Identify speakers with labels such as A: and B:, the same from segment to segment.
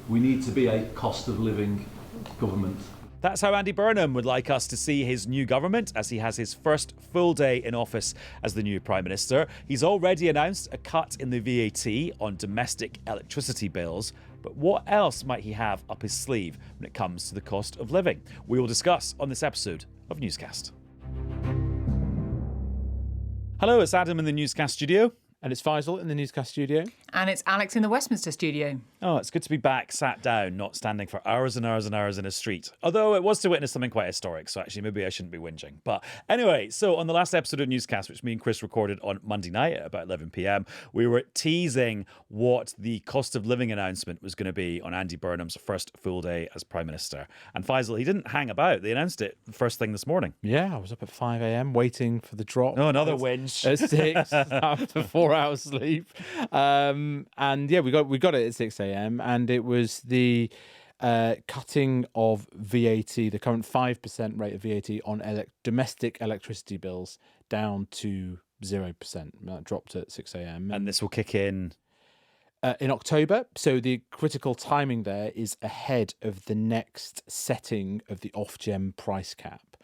A: We need to be a cost of living government.
B: That's how Andy Burnham would like us to see his new government as he has his first full day in office as the new Prime Minister. He's already announced a cut in the VAT on domestic electricity bills. But what else might he have up his sleeve when it comes to the cost of living? We will discuss on this episode of Newscast. Hello, it's Adam in the Newscast studio.
C: And it's Faisal in the Newscast studio.
D: And it's Alex in the Westminster studio.
B: Oh, it's good to be back, sat down, not standing for hours and hours and hours in a street. Although it was to witness something quite historic, so actually maybe I shouldn't be whinging. But anyway, so on the last episode of Newscast, which me and Chris recorded on Monday night at about 11 p.m, we were teasing what the cost of living announcement was going to be on Andy Burnham's first full day as Prime Minister. And Faisal, he didn't hang about. They announced it first thing this morning.
C: Yeah, I was up at 5 a.m. waiting for the drop.
B: Oh, another whinge.
C: At 6 after 4 hours sleep. And yeah, we got it at 6 a.m. and it was the cutting of VAT, the current 5% rate of VAT on domestic electricity bills down to 0%. That dropped at 6 a.m.
B: And this will kick in
C: October. So the critical timing there is ahead of the next setting of the Ofgem price cap.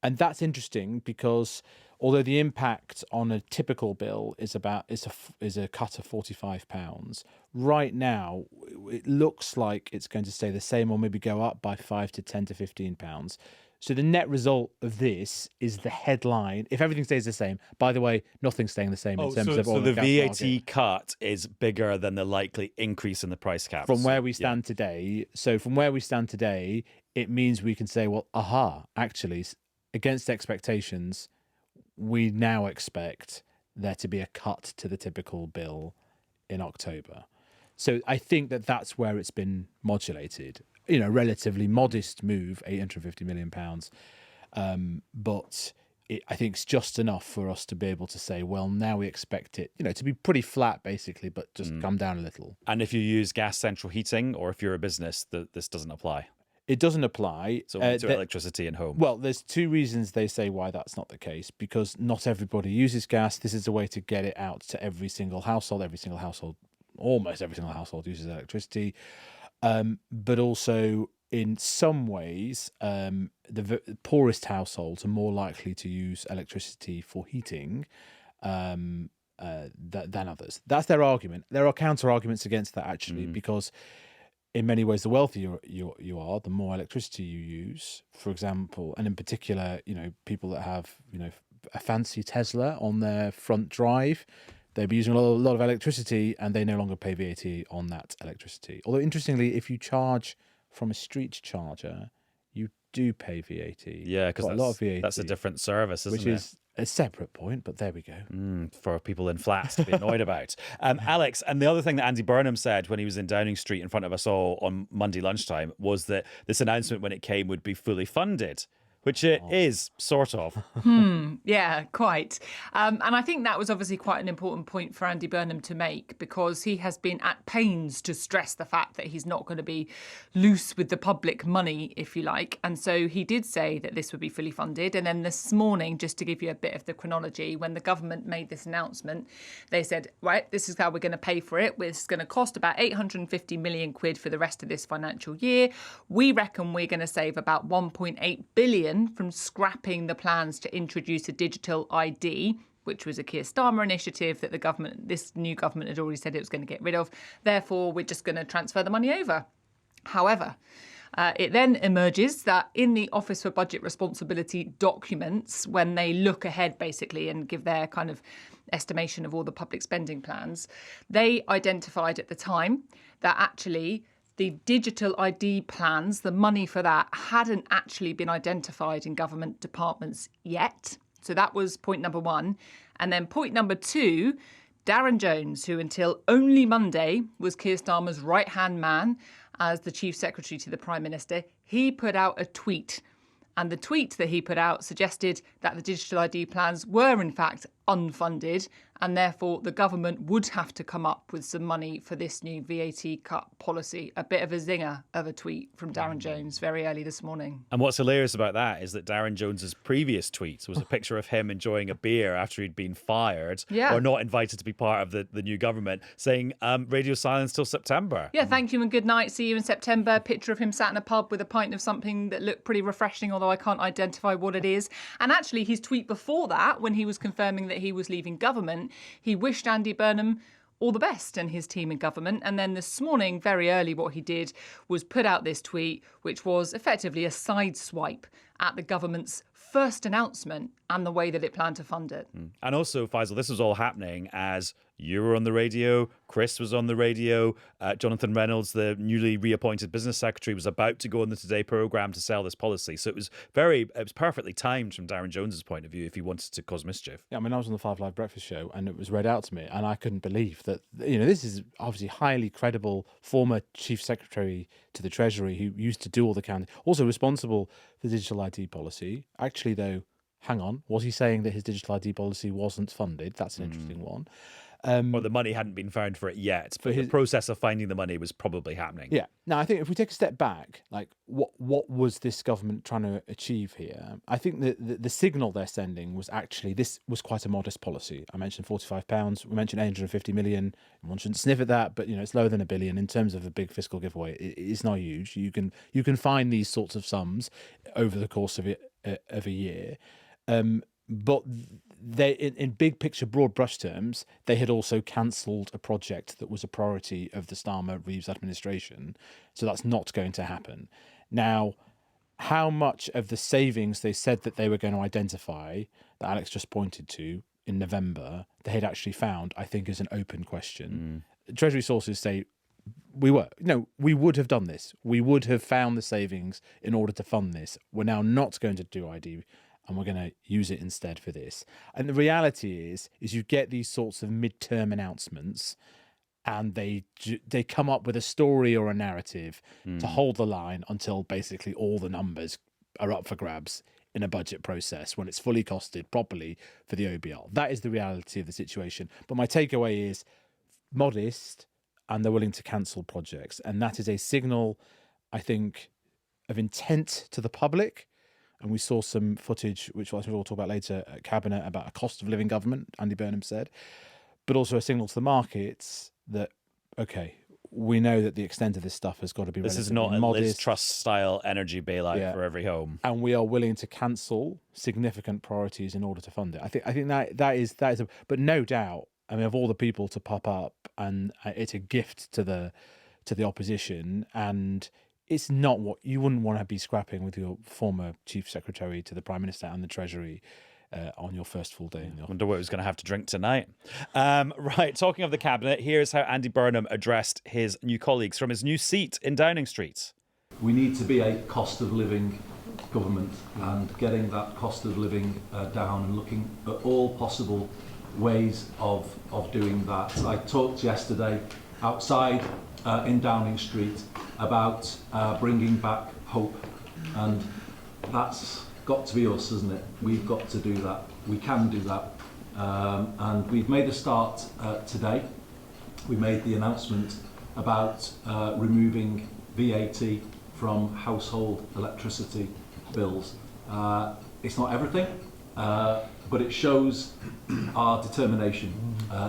C: And that's interesting because although the impact on a typical bill is a cut of £45, right now it looks like it's going to stay the same or maybe go up by £5 to £10 to £15. So the net result of this is the headline. If everything stays the same, by the way, nothing's staying the same in terms of oil
B: so the
C: and gas
B: VAT
C: market.
B: cut is bigger than the likely increase in the price cap.
C: From where we stand today. So from where we stand today, it means we can say, well, actually, against expectations, we now expect there to be a cut to the typical bill in October. So I think that's where it's been modulated. You know, relatively modest move, £850 million. But I think it's just enough for us to be able to say, well, now we expect it, to be pretty flat, basically, but just come down a little.
B: And if you use gas central heating or if you're a business, this doesn't apply.
C: It doesn't apply.
B: So to electricity and home.
C: Well, there's two reasons they say why that's not the case. Because not everybody uses gas. This is a way to get it out to every single household. Almost every single household uses electricity. But also, in some ways, the poorest households are more likely to use electricity for heating than others. That's their argument. There are counter arguments against that, actually, because in many ways, the wealthier you are, the more electricity you use, for example, and in particular, people that have, a fancy Tesla on their front drive, they'll be using a lot of electricity and they no longer pay VAT on that electricity. Although, interestingly, if you charge from a street charger, you do pay VAT.
B: Yeah, because that's a different service, isn't it?
C: Which is a separate point, but there we go.
B: For people in flats to be annoyed about. Alex, and the other thing that Andy Burnham said when he was in Downing Street in front of us all on Monday lunchtime was that this announcement, when it came, would be fully funded. Which it is, sort of.
D: Yeah, quite. And I think that was obviously quite an important point for Andy Burnham to make, because he has been at pains to stress the fact that he's not going to be loose with the public money, if you like. And so he did say that this would be fully funded. And then this morning, just to give you a bit of the chronology, when the government made this announcement, they said, right, this is how we're going to pay for it. It's going to cost about 850 million quid for the rest of this financial year. We reckon we're going to save about 1.8 billion from scrapping the plans to introduce a digital ID, which was a Keir Starmer initiative that this new government had already said it was going to get rid of. Therefore, we're just going to transfer the money over. However, it then emerges that in the Office for Budget Responsibility documents, when they look ahead basically and give their kind of estimation of all the public spending plans, they identified at the time that actually the digital ID plans, the money for that, hadn't actually been identified in government departments yet. So that was point number one. And then point number two, Darren Jones, who until only Monday was Keir Starmer's right-hand man as the Chief Secretary to the Prime Minister, he put out a tweet. And the tweet that he put out suggested that the digital ID plans were, in fact, unfunded, and therefore the government would have to come up with some money for this new VAT cut policy. A bit of a zinger of a tweet from Darren Jones very early this morning.
B: And what's hilarious about that is that Darren Jones's previous tweet was a picture of him enjoying a beer after he'd been fired or not invited to be part of the new government, saying radio silence till September.
D: Yeah, thank you and good night. See you in September. Picture of him sat in a pub with a pint of something that looked pretty refreshing, although I can't identify what it is. And actually, his tweet before that, when he was confirming that he was leaving government, he wished Andy Burnham all the best and his team in government. And then this morning, very early, what he did was put out this tweet, which was effectively a sideswipe at the government's first announcement and the way that it planned to fund it.
B: And also, Faisal, this was all happening as you were on the radio, Chris was on the radio, Jonathan Reynolds, the newly reappointed business secretary, was about to go on the Today programme to sell this policy. So it was perfectly timed from Darren Jones's point of view if he wanted to cause mischief.
C: Yeah, I mean, I was on the Five Live Breakfast show and it was read out to me and I couldn't believe that, this is obviously highly credible former chief secretary to the Treasury who used to do all the counting, also responsible for the digital ID policy. Actually, though, hang on, was he saying that his digital ID policy wasn't funded? That's an interesting one.
B: Well, the money hadn't been found for it yet, but the process of finding the money was probably happening.
C: Yeah. Now, I think if we take a step back, like what was this government trying to achieve here? I think the signal they're sending was actually this was quite a modest policy. I mentioned £45. We mentioned 850 million. One shouldn't sniff at that, but it's lower than $1 billion in terms of a big fiscal giveaway. It's not huge. You can find these sorts of sums over the course of a year. But they, in big picture, broad brush terms, they had also cancelled a project that was a priority of the Starmer-Reeves administration. So that's not going to happen. Now, how much of the savings they said that they were going to identify, that Alex just pointed to, in November, they had actually found, I think is an open question. Treasury sources say, we would have done this. We would have found the savings in order to fund this. We're now not going to do ID and we're going to use it instead for this. And the reality is you get these sorts of midterm announcements and they come up with a story or a narrative to hold the line until basically all the numbers are up for grabs in a budget process when it's fully costed properly for the OBR. That is the reality of the situation. But my takeaway is modest and they're willing to cancel projects. And that is a signal, I think, of intent to the public. And we saw some footage, which we'll talk about later at Cabinet, about a cost of living government, Andy Burnham said, but also a signal to the markets that, okay, we know that the extent of this stuff has got to be
B: this
C: relatively
B: is not
C: modest.
B: a Liz Truss-style energy bailout for every home.
C: And we are willing to cancel significant priorities in order to fund it. I think that is but no doubt, I mean, of all the people to pop up, and it's a gift to the opposition, and it's not what you wouldn't want to be scrapping with your former chief secretary to the Prime Minister and the Treasury on your first full day.
B: I wonder what he was going to have to drink tonight. Right, talking of the Cabinet, here's how Andy Burnham addressed his new colleagues from his new seat in Downing Street.
A: We need to be a cost of living government, and getting that cost of living down and looking at all possible ways of doing that. I talked yesterday outside in Downing Street about bringing back hope, and that's got to be us, isn't it? We've got to do that. We can do that, and we've made a start today. We made the announcement about removing VAT from household electricity bills. It's not everything, but it shows our determination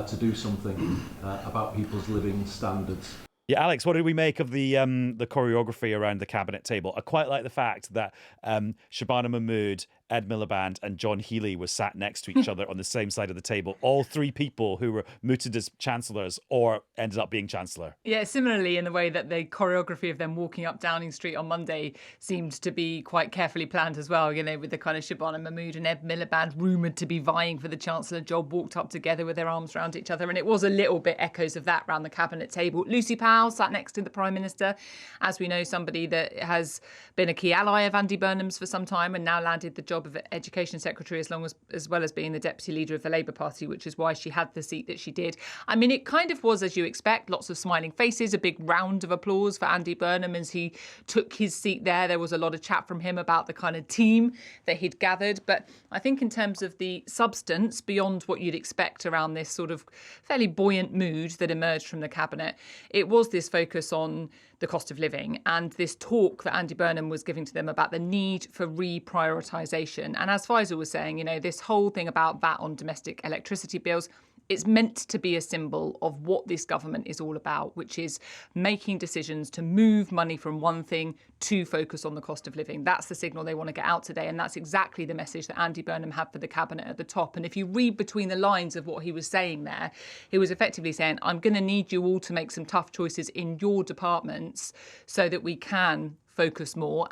A: to do something about people's living standards.
B: Yeah, Alex, what did we make of the choreography around the Cabinet table? I quite like the fact that Shabana Mahmood, Ed Miliband and John Healey were sat next to each other on the same side of the table. All three people who were mooted as chancellors or ended up being chancellor.
D: Yeah, similarly in the way that the choreography of them walking up Downing Street on Monday seemed to be quite carefully planned as well, with the kind of Shabana Mahmood and Ed Miliband rumoured to be vying for the Chancellor job, walked up together with their arms around each other. And it was a little bit echoes of that around the Cabinet table. Lucy Powell sat next to the Prime Minister, as we know, somebody that has been a key ally of Andy Burnham's for some time and now landed the job job of Education Secretary as well as being the Deputy Leader of the Labour Party, which is why she had the seat that she did. I mean, it kind of was, as you expect, lots of smiling faces, a big round of applause for Andy Burnham as he took his seat there. There was a lot of chat from him about the kind of team that he'd gathered. But I think in terms of the substance, beyond what you'd expect around this sort of fairly buoyant mood that emerged from the cabinet, it was this focus on the cost of living and this talk that Andy Burnham was giving to them about the need for reprioritisation. And as Faisal was saying, this whole thing about VAT on domestic electricity bills, it's meant to be a symbol of what this government is all about, which is making decisions to move money from one thing to focus on the cost of living. That's the signal they want to get out today. And that's exactly the message that Andy Burnham had for the cabinet at the top. And if you read between the lines of what he was saying there, he was effectively saying, I'm going to need you all to make some tough choices in your departments so that we can focus more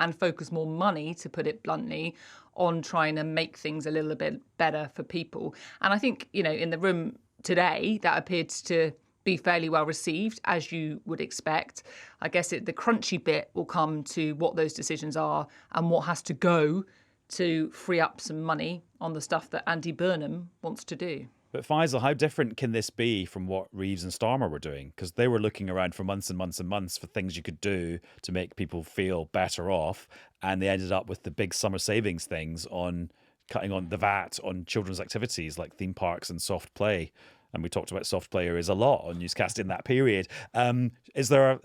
D: money, to put it bluntly, on trying to make things a little bit better for people. And I think, in the room today, that appeared to be fairly well received, as you would expect. I guess the crunchy bit will come to what those decisions are and what has to go to free up some money on the stuff that Andy Burnham wants to do.
B: But Faisal, how different can this be from what Reeves and Starmer were doing? Because they were looking around for months and months and months for things you could do to make people feel better off. And they ended up with the big summer savings things on cutting on the VAT on children's activities like theme parks and soft play. And we talked about soft play areas a lot on Newscast in that period. Is there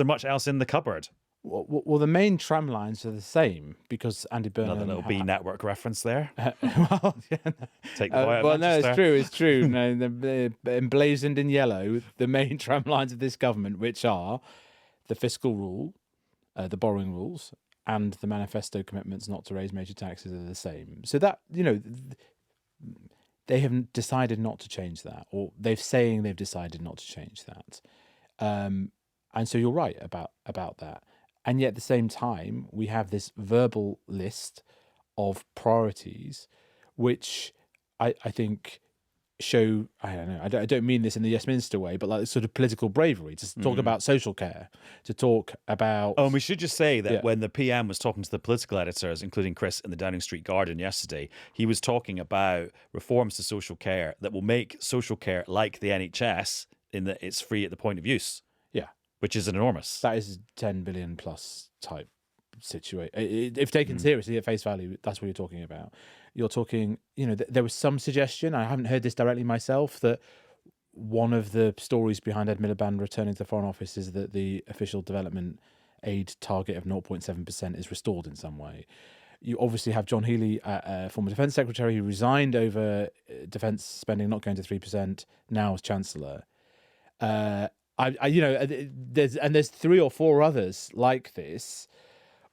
B: much else in the cupboard?
C: Well, the main tram lines are the same because Andy Burnham...
B: Another little B network reference there.
C: Well, yeah, no.
B: Take the boy out
C: well, no,
B: Manchester.
C: it's true. No, they're emblazoned in yellow, the main tram lines of this government, which are the fiscal rule, the borrowing rules, and the manifesto commitments not to raise major taxes are the same. So that, they have decided not to change that, or they've decided not to change that. And so you're right about that. And yet at the same time, we have this verbal list of priorities, which I think show, I don't know, I don't mean this in the Westminster way, but like sort of political bravery, to talk about social care, to talk about...
B: Oh, and we should just say that when the PM was talking to the political editors, including Chris in the Downing Street Guardian yesterday, he was talking about reforms to social care that will make social care like the NHS in that it's free at the point of use.
C: Yeah.
B: Which is enormous.
C: That is 10 billion plus type situation. If taken seriously at face value, that's what you're talking about. You're talking, there was some suggestion, I haven't heard this directly myself, that one of the stories behind Ed Miliband returning to the Foreign Office is that the official development aid target of 0.7% is restored in some way. You obviously have John Healey, former Defence Secretary, who resigned over defence spending not going to 3%, now as Chancellor. There's 3 or 4 others like this,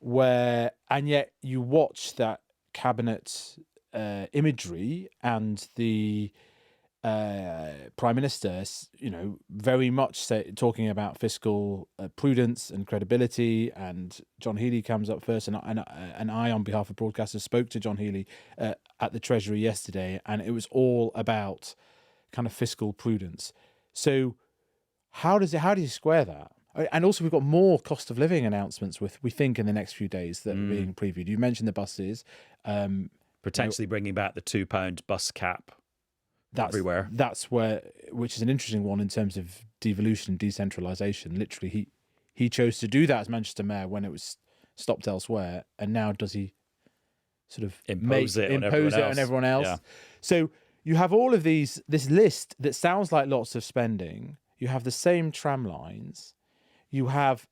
C: and yet you watch that cabinet imagery and the Prime Minister, very much talking about fiscal prudence and credibility. And John Healey comes up first, and I, on behalf of broadcasters, spoke to John Healey at the Treasury yesterday, and it was all about kind of fiscal prudence. So how do you square that? And also, we've got more cost of living announcements we think in the next few days that are being previewed. You mentioned the buses.
B: Potentially bringing back the £2 bus cap everywhere.
C: That's which is an interesting one in terms of devolution and decentralisation. Literally, he chose to do that as Manchester Mayor when it was stopped elsewhere. And now does he sort of
B: impose it on
C: everyone else? Yeah. So you have all of this list that sounds like lots of spending. You have the same tram lines. You have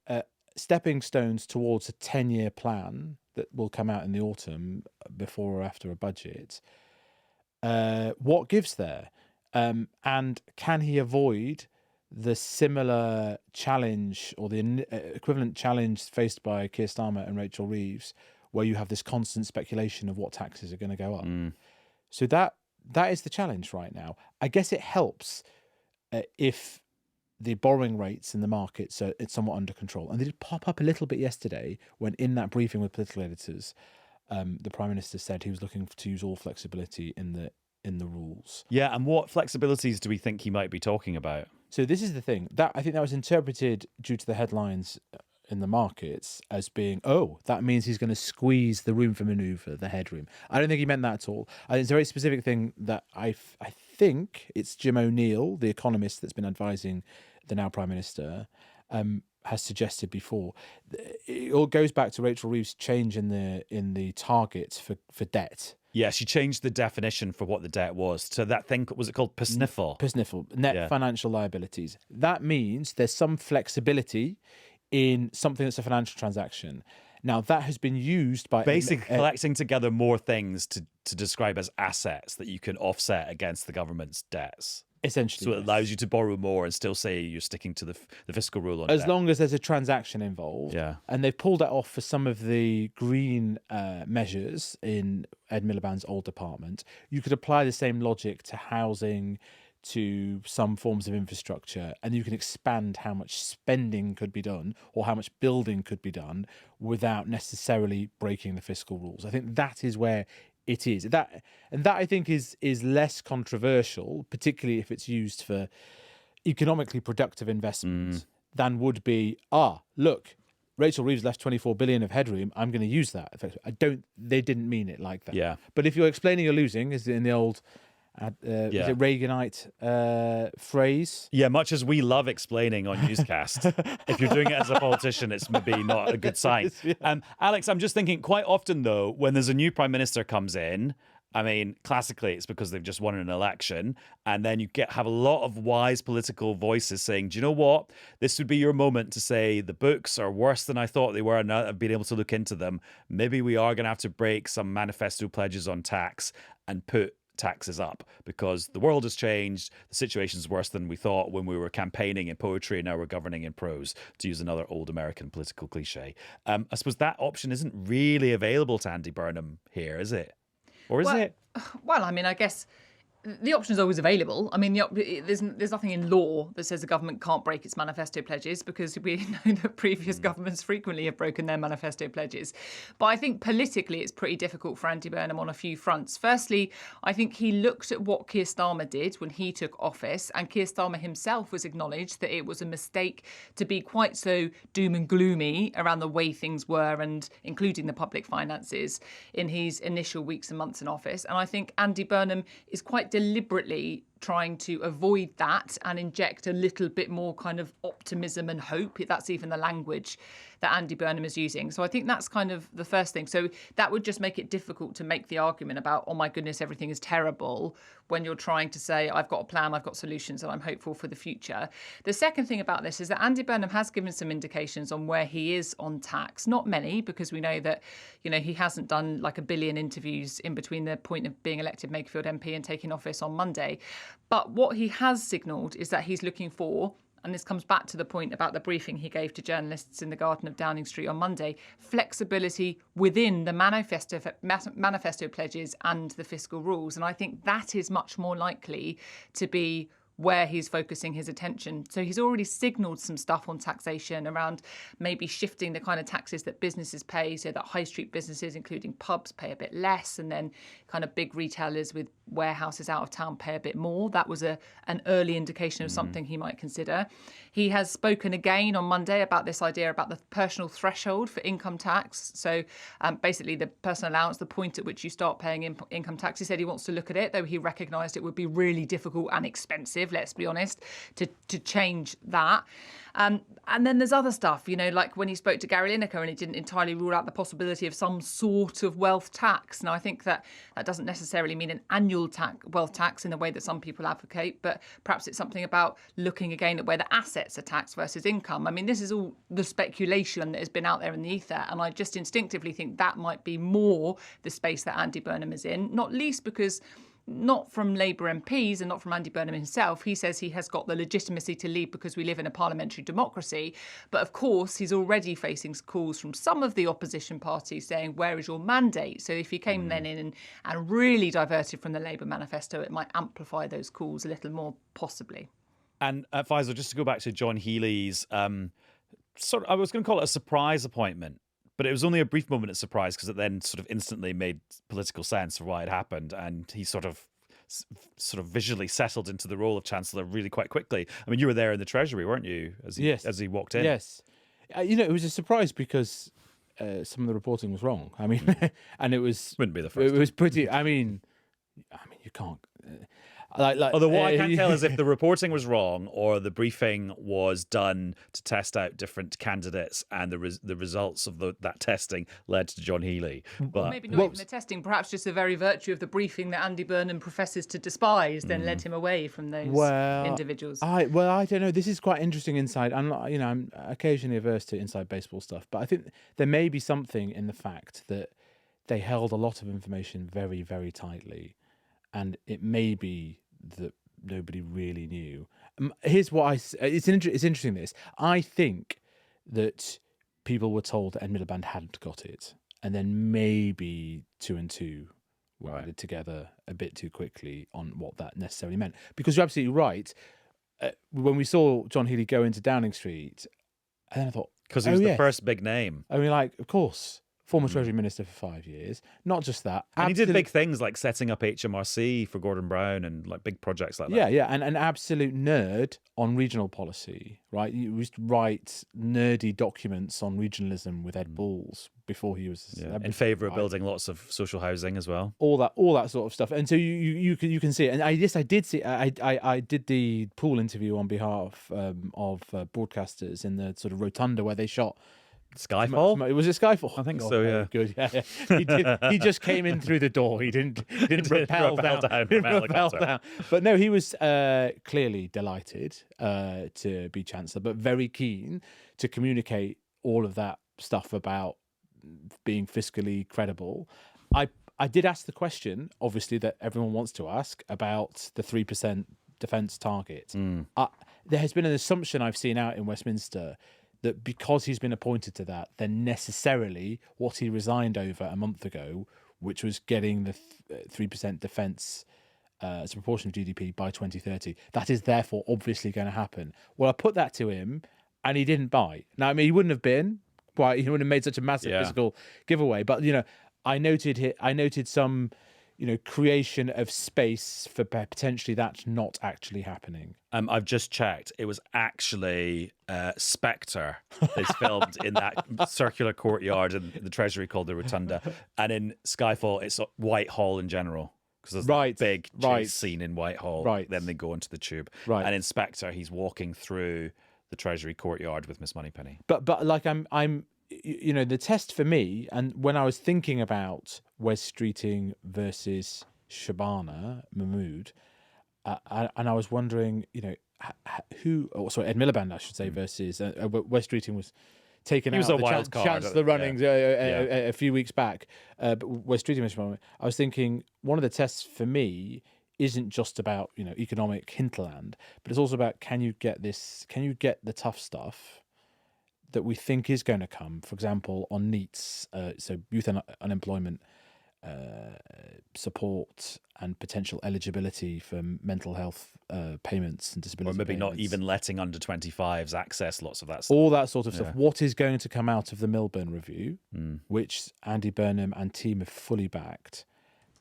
C: stepping stones towards a 10-year plan that will come out in the autumn before or after a budget. What gives there? And can he avoid the similar challenge or the equivalent challenge faced by Keir Starmer and Rachel Reeves, where you have this constant speculation of what taxes are going to go up? So that is the challenge right now. I guess it helps if the borrowing rates in the markets it's somewhat under control. And they did pop up a little bit yesterday when, in that briefing with political editors, the Prime Minister said he was looking to use all flexibility in the rules.
B: Yeah, and what flexibilities do we think he might be talking about?
C: So this is the thing. That I think that was interpreted due to the headlines in the markets as being, oh, that means he's going to squeeze the room for manoeuvre, the headroom. I don't think he meant that at all. I think it's a very specific thing that I think it's Jim O'Neill, the economist that's been advising the now Prime Minister, has suggested before. It all goes back to Rachel Reeves' change in the target for debt.
B: Yeah, she changed the definition for what the debt was to that thing, was it called PSNIFL?
C: PSNIFL, net financial liabilities. That means there's some flexibility in something that's a financial transaction. Now, that has been used by...
B: Basically collecting together more things to describe as assets that you can offset against the government's debts.
C: Essentially,
B: so it allows you to borrow more and still say you're sticking to the fiscal rule on
C: as
B: debt.
C: long as there's a transaction involved.
B: Yeah.
C: And they've pulled that off for some of the green measures in Ed Miliband's old department. You could apply the same logic to housing, to some forms of infrastructure, and you can expand how much spending could be done or how much building could be done without necessarily breaking the fiscal rules. I think that is where it is. That I think is less controversial, particularly if it's used for economically productive investment, than would be, look, Rachel Reeves left 24 billion of headroom, I'm going to use that. They didn't mean it like that.
B: Yeah.
C: But if you're explaining you're losing, is it in the old is it Reaganite phrase?
B: Yeah, much as we love explaining on Newscast, if you're doing it as a politician, it's maybe not a good sign. Alex, I'm just thinking quite often, though, when there's a new Prime Minister comes in, I mean, classically, it's because they've just won an election. And then you have a lot of wise political voices saying, do you know what? This would be your moment to say the books are worse than I thought they were, and now I've been able to look into them. Maybe we are going to have to break some manifesto pledges on tax and put taxes up because the world has changed. The situation's worse than we thought when we were campaigning in poetry and now we're governing in prose, to use another old American political cliche. I suppose that option isn't really available to Andy Burnham here, is it? Or is it?
D: Well, I mean, I guess the option is always available. I mean, there's nothing in law that says the government can't break its manifesto pledges, because we know that previous governments frequently have broken their manifesto pledges. But I think politically it's pretty difficult for Andy Burnham on a few fronts. Firstly, I think he looked at what Keir Starmer did when he took office, and Keir Starmer himself was acknowledged that it was a mistake to be quite so doom and gloomy around the way things were, and including the public finances, in his initial weeks and months in office. And I think Andy Burnham is quite deliberately trying to avoid that and inject a little bit more kind of optimism and hope. That's even the language that Andy Burnham is using. So I think that's kind of the first thing. So that would just make it difficult to make the argument about, oh my goodness, everything is terrible, when you're trying to say, I've got a plan, I've got solutions, and I'm hopeful for the future. The second thing about this is that Andy Burnham has given some indications on where he is on tax. Not many, because we know that, he hasn't done like a billion interviews in between the point of being elected Makerfield MP and taking office on Monday. But what he has signalled is that he's looking for, and this comes back to the point about the briefing he gave to journalists in the Garden of Downing Street on Monday, flexibility within the manifesto pledges and the fiscal rules. And I think that is much more likely to be where he's focusing his attention. So he's already signalled some stuff on taxation around maybe shifting the kind of taxes that businesses pay, so that high street businesses, including pubs, pay a bit less, and then kind of big retailers with warehouses out of town pay a bit more. That was an early indication of something he might consider. He has spoken again on Monday about this idea about the personal threshold for income tax. So basically the personal allowance, the point at which you start paying income tax. He said he wants to look at it, though he recognised it would be really difficult and expensive, let's be honest, to change that. And then there's other stuff, like when he spoke to Gary Lineker and he didn't entirely rule out the possibility of some sort of wealth tax. Now, I think that doesn't necessarily mean an annual wealth tax in the way that some people advocate, but perhaps it's something about looking again at where the assets are taxed versus income. I mean, this is all the speculation that has been out there in the ether, and I just instinctively think that might be more the space that Andy Burnham is in, not least because, not from Labour MPs and not from Andy Burnham himself, he says he has got the legitimacy to lead because we live in a parliamentary democracy. But of course, he's already facing calls from some of the opposition parties saying, where is your mandate? So if he came then in and really diverted from the Labour manifesto, it might amplify those calls a little more, possibly.
B: And Faisal, just to go back to John Healey's, I was going to call it a surprise appointment. But it was only a brief moment of surprise because it then sort of instantly made political sense for why it happened. And he sort of visually settled into the role of Chancellor really quite quickly. I mean, you were there in the Treasury, weren't you, as he walked in?
C: Yes. It was a surprise because some of the reporting was wrong. I mean, and it was
B: Wouldn't be the first.
C: It was pretty. I mean, you can't.
B: Although what I can't tell is if the reporting was wrong or the briefing was done to test out different candidates and the results of that testing led to John Healey. But
D: maybe not even the testing, perhaps just the very virtue of the briefing that Andy Burnham professes to despise then led him away from those individuals.
C: I don't know. This is quite interesting insight. I'm occasionally averse to inside baseball stuff, but I think there may be something in the fact that they held a lot of information very, very tightly. And it may be that nobody really knew. Here's what it's interesting. This I think that people were told that Ed Miliband hadn't got it, and then maybe 2 and 2 were added together a bit too quickly on what that necessarily meant. Because you're absolutely right. When we saw John Healey go into Downing Street, and then I thought,
B: because he was the first big name.
C: I mean, of course. Former Treasury Minister for 5 years. Not just that.
B: And he did big things like setting up HMRC for Gordon Brown and like big projects like that.
C: Yeah, and an absolute nerd on regional policy, right? He used to write nerdy documents on regionalism with Ed Balls before he was
B: in favour of building lots of social housing as well.
C: All that sort of stuff. And so you can see it. And I did see. I did the pool interview on behalf of broadcasters in the sort of rotunda where they shot.
B: Skyfall?
C: Was it Skyfall?
B: I think so, yeah.
C: Good. Yeah. He just came in through the door. He didn't rappel down. But no, he was clearly delighted to be Chancellor, but very keen to communicate all of that stuff about being fiscally credible. I did ask the question, obviously, that everyone wants to ask about the 3% defence target. There has been an assumption I've seen out in Westminster that because he's been appointed to that, then necessarily what he resigned over a month ago, which was getting the 3% defence as a proportion of GDP by 2030, that is therefore obviously going to happen. Well, I put that to him, and he didn't bite. Now, I mean, he wouldn't have been. Why? He wouldn't have made such a massive physical giveaway. But I noted some creation of space for potentially that not actually happening.
B: I've just checked. It was actually Spectre that's filmed in that circular courtyard in the Treasury called the Rotunda. And in Skyfall, it's Whitehall in general. Because there's that big chase scene in Whitehall.
C: Right.
B: Then they go into the tube.
C: Right.
B: And in Spectre, he's walking through the Treasury courtyard with Miss Moneypenny.
C: But like I'm the test for me, and when I was thinking about Wes Streeting versus Shabana Mahmood, and I was wondering, Ed Miliband, I should say, versus Wes Streeting was taken out of the Chancellor runnings a few weeks back. But Wes Streeting versus Shabana, I was thinking one of the tests for me isn't just about economic hinterland, but it's also about can you get the tough stuff that we think is going to come, for example, on NEETs, so youth unemployment support and potential eligibility for mental health payments and disability
B: Or maybe
C: payments.
B: not even letting under 25s access lots of that stuff.
C: All that sort of stuff. What is going to come out of the Milburn Review, which Andy Burnham and team have fully backed,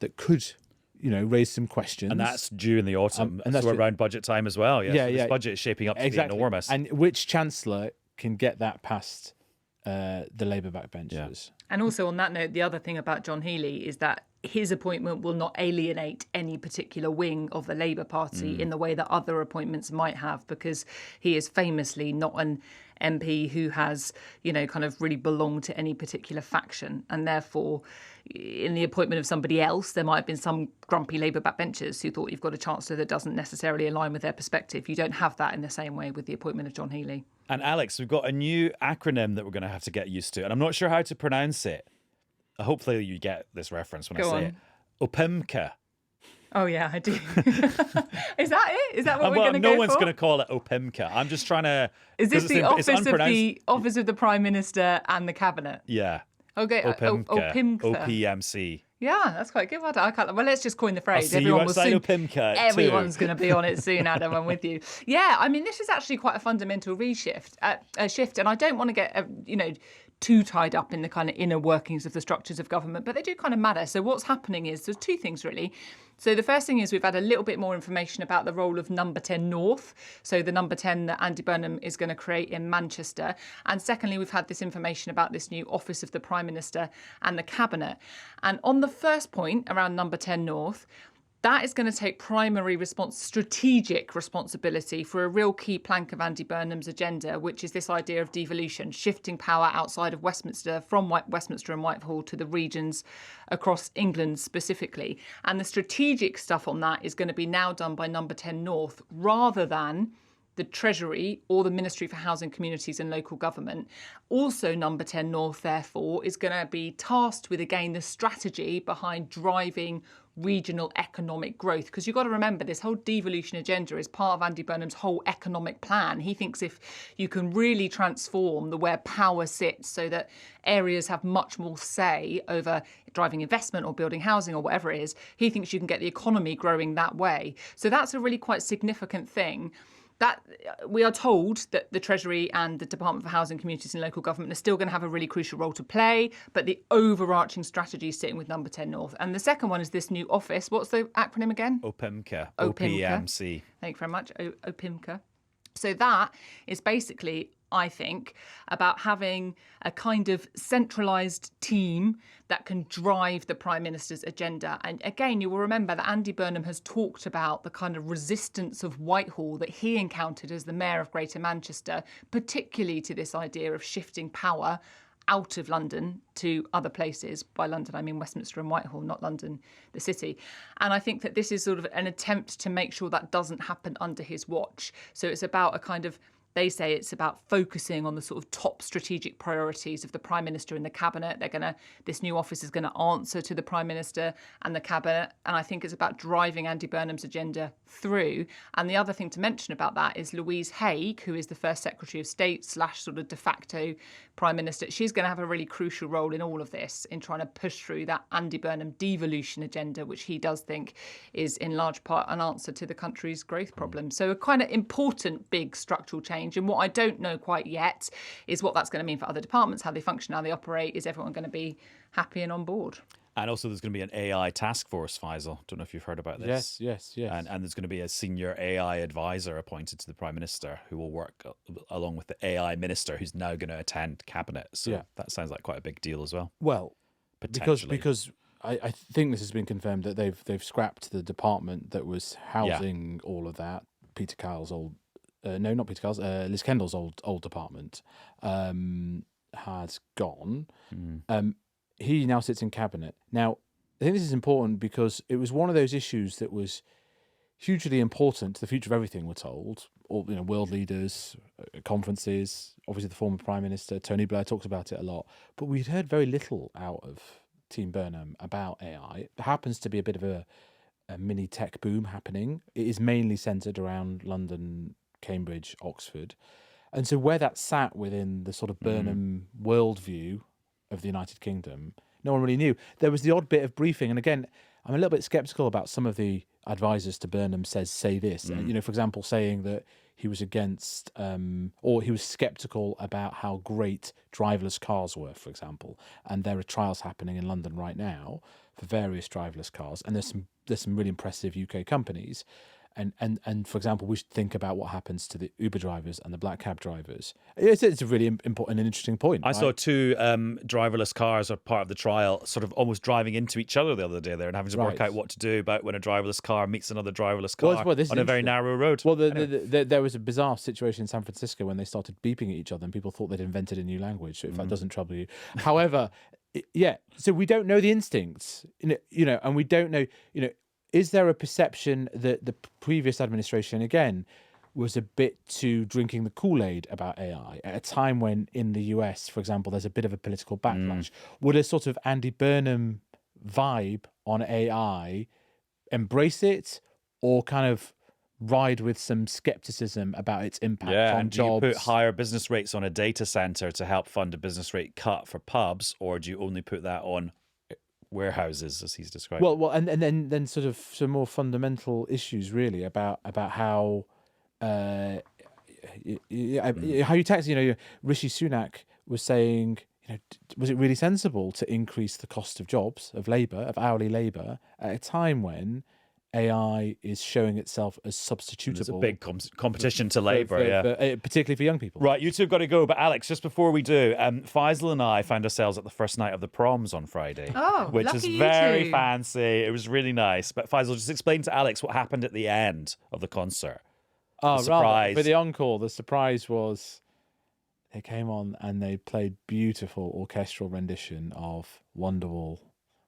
C: that could raise some questions.
B: And that's due in the autumn, and that's around budget time as well. Yes. So this budget is shaping up to be enormous.
C: And which Chancellor can get that past the Labour backbenchers?
D: And also on that note, the other thing about John Healey is that his appointment will not alienate any particular wing of the Labour Party in the way that other appointments might have, because he is famously not an MP who has, kind of really belonged to any particular faction. And therefore, in the appointment of somebody else, there might have been some grumpy Labour backbenchers who thought you've got a chancellor that doesn't necessarily align with their perspective. You don't have that in the same way with the appointment of John Healey.
B: And Alex, we've got a new acronym that we're going to have to get used to, and I'm not sure how to pronounce it. Hopefully you get this reference when I say it. OPIMCA.
D: Oh, yeah, I do. Is that it? Is that what we're going to go for?
B: No one's going to call it OPIMCA. I'm just trying to...
D: Is this the office of the Prime Minister and the Cabinet?
B: Yeah.
D: Okay.
B: OPIMCA. OPMC.
D: Yeah, that's quite good. I can't. Well, let's just coin the phrase.
B: I'll see you outside OPIMCA
D: Everyone's going to be on it soon, Adam. I'm with you. Yeah, I mean, this is actually quite a fundamental shift, and I don't want to get too tied up in the kind of inner workings of the structures of government, but they do kind of matter. So what's happening is there's two things really. So the first thing is we've had a little bit more information about the role of Number 10 North, so the Number 10 that Andy Burnham is going to create in Manchester. And secondly, we've had this information about this new Office of the Prime Minister and the Cabinet. And on the first point around Number 10 North, that is going to take primary strategic responsibility for a real key plank of Andy Burnham's agenda, which is this idea of devolution, shifting power outside of Westminster, from Westminster and Whitehall to the regions across England specifically. And the strategic stuff on that is going to be now done by Number 10 North rather than the Treasury or the Ministry for Housing, Communities and Local Government. Also, Number 10 North, therefore, is going to be tasked with, again, the strategy behind driving regional economic growth. Because you've got to remember, this whole devolution agenda is part of Andy Burnham's whole economic plan. He thinks if you can really transform where power sits so that areas have much more say over driving investment or building housing or whatever it is, he thinks you can get the economy growing that way. So that's a really quite significant thing. That we are told that the Treasury and the Department for Housing, Communities and Local Government are still going to have a really crucial role to play, but the overarching strategy is sitting with Number 10 North. And the second one is this new office. What's the acronym again?
B: OPIMCA.
D: OPIMCA.
B: OPMC.
D: Thank you very much. OPIMCA. So that is basically, I think, about having a kind of centralised team that can drive the Prime Minister's agenda. And again, you will remember that Andy Burnham has talked about the kind of resistance of Whitehall that he encountered as the Mayor of Greater Manchester, particularly to this idea of shifting power out of London to other places. By London, I mean Westminster and Whitehall, not London, the city. And I think that this is sort of an attempt to make sure that doesn't happen under his watch. So it's about a kind of, they say it's about focusing on the sort of top strategic priorities of the Prime Minister and the Cabinet. This new office is going to answer to the Prime Minister and the Cabinet. And I think it's about driving Andy Burnham's agenda through. And the other thing to mention about that is Louise Haigh, who is the first Secretary of State / sort of de facto Prime Minister. She's going to have a really crucial role in all of this, in trying to push through that Andy Burnham devolution agenda, which he does think is in large part an answer to the country's growth problem. So a kind of important big structural change. And what I don't know quite yet is what that's going to mean for other departments, how they function, how they operate. Is everyone going to be happy and on board?
B: And also there's going to be an AI task force, Faisal. Don't know if you've heard about this.
C: Yes.
B: And there's going to be a senior AI advisor appointed to the Prime Minister who will work along with the AI minister who's now going to attend Cabinet. So that sounds like quite a big deal as well.
C: Well,
B: potentially.
C: because I think this has been confirmed that they've scrapped the department that was housing all of that. Peter Kyle's old... no, not Peter Kyle's. Liz Kendall's old department has gone. He now sits in Cabinet. Now, I think this is important because it was one of those issues that was hugely important to the future of everything, we're told. All, world leaders, conferences, obviously the former Prime Minister, Tony Blair talks about it a lot. But we'd heard very little out of Team Burnham about AI. There happens to be a bit of a mini tech boom happening. It is mainly centred around London, Cambridge, Oxford. And so where that sat within the sort of Burnham worldview of the United Kingdom, no one really knew. There was the odd bit of briefing. And again, I'm a little bit sceptical about some of the advisors to Burnham say this. For example, saying that he was against or he was sceptical about how great driverless cars were, for example. And there are trials happening in London right now for various driverless cars. And there's some really impressive UK companies. And for example, we should think about what happens to the Uber drivers and the black cab drivers. It's a really important and interesting point.
B: I saw two driverless cars are part of the trial, sort of almost driving into each other the other day there and having to work out what to do about when a driverless car meets another driverless car on a very narrow road.
C: Well, there was a bizarre situation in San Francisco when they started beeping at each other and people thought they'd invented a new language, so if that doesn't trouble you. However, so we don't know the instincts, and we don't know, is there a perception that the previous administration, again, was a bit too drinking the Kool-Aid about AI at a time when in the US, for example, there's a bit of a political backlash? Would a sort of Andy Burnham vibe on AI embrace it or kind of ride with some skepticism about its impact on jobs?
B: Do you put higher business rates on a data centre to help fund a business rate cut for pubs, or do you only put that on warehouses, as he's described?
C: Well, and then sort of some more fundamental issues, really, about how how you tax. Rishi Sunak was saying, was it really sensible to increase the cost of jobs, of labour, of hourly labour, at a time when AI is showing itself as substitutable.
B: There's a big competition to Labour,
C: particularly for young people.
B: Right, you two have got to go. But Alex, just before we do, Faisal and I found ourselves at the first night of the proms on Friday.
D: Oh,
B: which is
D: lucky you
B: very
D: two.
B: fancy. It was really nice. But Faisal, just explain to Alex what happened at the end of the concert.
C: Oh,
B: surprise.
C: right. For the encore, the surprise was they came on and they played beautiful orchestral rendition of Wonderwall.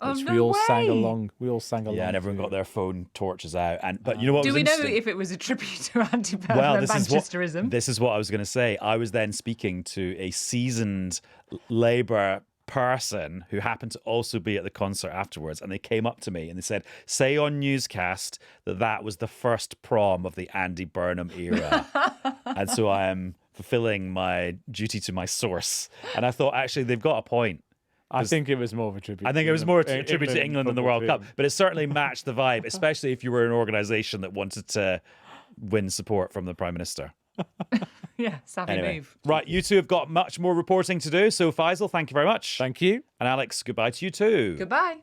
C: Which we all sang along. We all sang along.
B: Yeah, and everyone got their phone torches out. But you know what?
D: Do we know
B: interesting?
D: if it was a tribute to Andy Burnham
B: Well,
D: and Manchesterism?
B: this is what I was going to say. I was then speaking to a seasoned Labour person who happened to also be at the concert afterwards, and they came up to me and they said, say on Newscast that was the first prom of the Andy Burnham era. And so I am fulfilling my duty to my source. And I thought, actually, they've got a point.
C: I think it was more of a tribute.
B: I think it was more a tribute to England than the World Cup, but it certainly matched the vibe, especially if you were an organisation that wanted to win support from the Prime Minister.
D: Yeah, savvy move.
B: Right, you two have got much more reporting to do. So Faisal, thank you very much.
C: Thank you.
B: And Alex, goodbye to you too.
D: Goodbye.